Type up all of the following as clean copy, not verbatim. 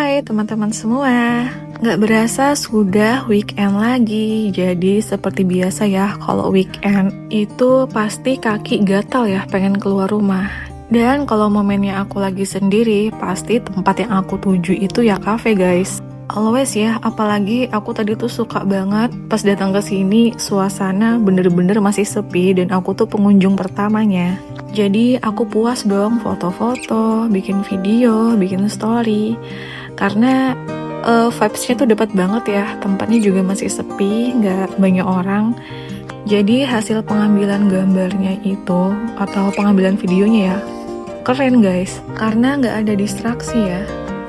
Hai teman-teman semua. Gak berasa sudah weekend lagi. Jadi seperti biasa ya, kalau weekend itu pasti kaki gatal ya pengen keluar rumah. Dan kalau momennya aku lagi sendiri, pasti tempat yang aku tuju itu ya cafe guys. Always ya, apalagi aku tadi tuh suka banget pas datang ke sini, suasana bener-bener masih sepi dan aku tuh pengunjung pertamanya. Jadi aku puas dong foto-foto, bikin video, bikin story. Karena vibes-nya tuh dapat banget ya, tempatnya juga masih sepi, nggak banyak orang. Jadi hasil pengambilan gambarnya itu, atau pengambilan videonya ya, keren guys. Karena nggak ada distraksi ya.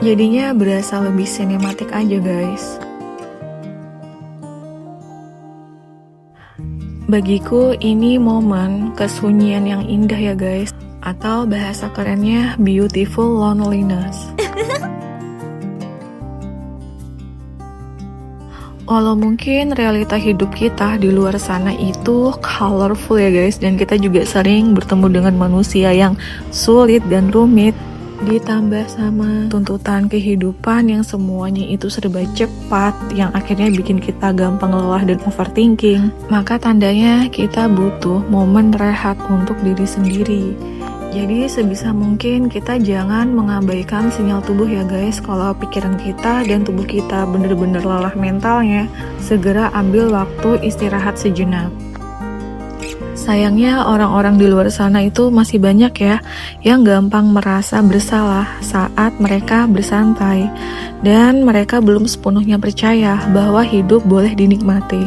Jadinya berasa lebih sinematik aja guys. Bagiku ini momen kesunyian yang indah ya guys. Atau bahasa kerennya beautiful loneliness. Walau mungkin realita hidup kita di luar sana itu colorful ya guys. Dan kita juga sering bertemu dengan manusia yang sulit dan rumit. Ditambah sama tuntutan kehidupan yang semuanya itu serba cepat, yang akhirnya bikin kita gampang lelah dan overthinking. Maka tandanya kita butuh momen rehat untuk diri sendiri. Jadi sebisa mungkin kita jangan mengabaikan sinyal tubuh ya guys. Kalau pikiran kita dan tubuh kita bener-bener lelah mentalnya, segera ambil waktu istirahat sejenak. Sayangnya orang-orang di luar sana itu masih banyak ya yang gampang merasa bersalah saat mereka bersantai, dan mereka belum sepenuhnya percaya bahwa hidup boleh dinikmati.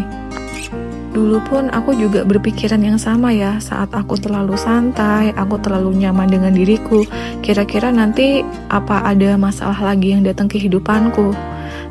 Dulu pun aku juga berpikiran yang sama ya, saat aku terlalu santai, aku terlalu nyaman dengan diriku, kira-kira nanti apa ada masalah lagi yang datang ke hidupanku.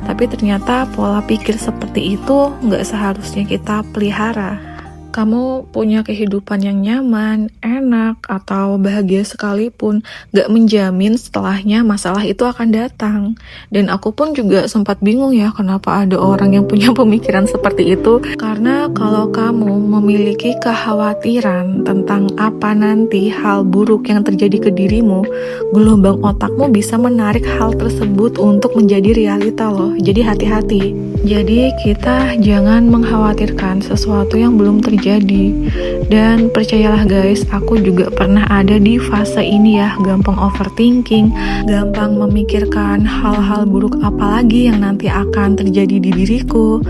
Tapi ternyata pola pikir seperti itu nggak seharusnya kita pelihara. kamu punya kehidupan yang nyaman, enak, atau bahagia sekalipun, gak menjamin setelahnya masalah itu akan datang. Dan aku pun juga sempat bingung ya, kenapa ada orang yang punya pemikiran seperti itu. Karena kalau kamu memiliki kekhawatiran tentang apa nanti hal buruk yang terjadi ke dirimu, gelombang otakmu bisa menarik hal tersebut untuk menjadi realita loh. Jadi hati-hati. Jadi kita jangan mengkhawatirkan sesuatu yang belum terjadi. Dan percayalah guys, aku juga pernah ada di fase ini ya, gampang overthinking, gampang memikirkan hal-hal buruk apalagi yang nanti akan terjadi di diriku.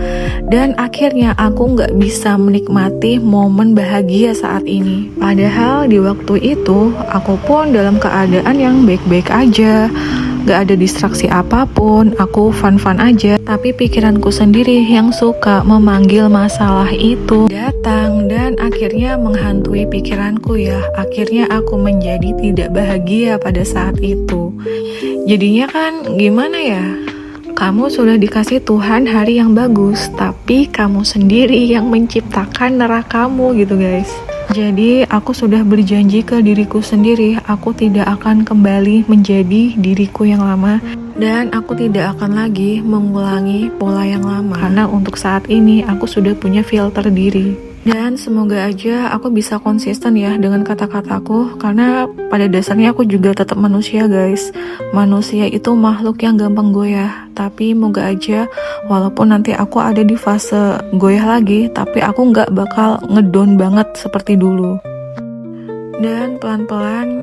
Dan akhirnya aku nggak bisa menikmati momen bahagia saat ini. Padahal di waktu itu aku pun dalam keadaan yang baik-baik aja, gak ada distraksi apapun, aku fun-fun aja. Tapi pikiranku sendiri yang suka memanggil masalah itu datang dan akhirnya menghantui pikiranku ya. Akhirnya aku menjadi tidak bahagia pada saat itu. Jadinya kan gimana ya? Kamu sudah dikasih Tuhan hari yang bagus, tapi kamu sendiri yang menciptakan nerakamu gitu guys. Jadi aku sudah berjanji ke diriku sendiri, aku tidak akan kembali menjadi diriku yang lama, dan aku tidak akan lagi mengulangi pola yang lama. Karena untuk saat ini aku sudah punya filter diri. Dan semoga aja aku bisa konsisten ya dengan kata-kataku, karena pada dasarnya aku juga tetap manusia guys. Manusia itu makhluk yang gampang goyah, tapi moga aja walaupun nanti aku ada di fase goyah lagi, tapi aku nggak bakal ngedown banget seperti dulu. Dan pelan-pelan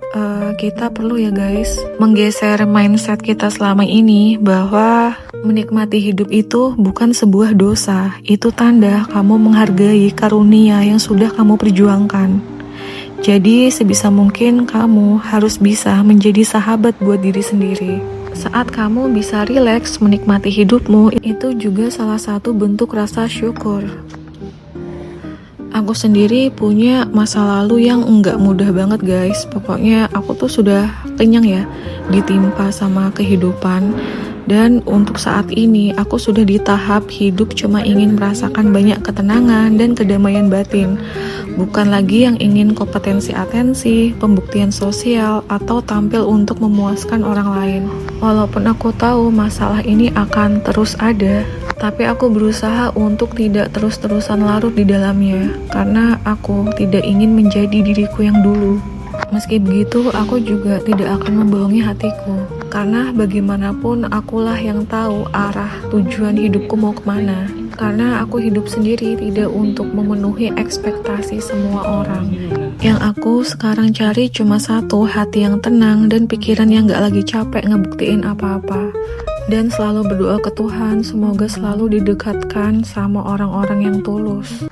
kita perlu ya guys menggeser mindset kita selama ini bahwa menikmati hidup itu bukan sebuah dosa. Itu tanda kamu menghargai karunia yang sudah kamu perjuangkan. Jadi sebisa mungkin kamu harus bisa menjadi sahabat buat diri sendiri. Saat kamu bisa rileks menikmati hidupmu, itu juga salah satu bentuk rasa syukur. Aku sendiri punya masa lalu yang enggak mudah banget guys. Pokoknya aku tuh sudah kenyang ya ditimpa sama kehidupan. Dan untuk saat ini aku sudah di tahap hidup cuma ingin merasakan banyak ketenangan dan kedamaian batin. Bukan lagi yang ingin kompetensi atensi, pembuktian sosial, atau tampil untuk memuaskan orang lain. Walaupun aku tahu masalah ini akan terus ada, tapi aku berusaha untuk tidak terus-terusan larut di dalamnya, karena aku tidak ingin menjadi diriku yang dulu. Meski begitu, aku juga tidak akan membohongi hatiku, karena bagaimanapun akulah yang tahu arah tujuan hidupku mau kemana. Karena aku hidup sendiri tidak untuk memenuhi ekspektasi semua orang. Yang aku sekarang cari cuma satu, hati yang tenang dan pikiran yang gak lagi capek ngebuktiin apa-apa. Dan selalu berdoa ke Tuhan, semoga selalu didekatkan sama orang-orang yang tulus.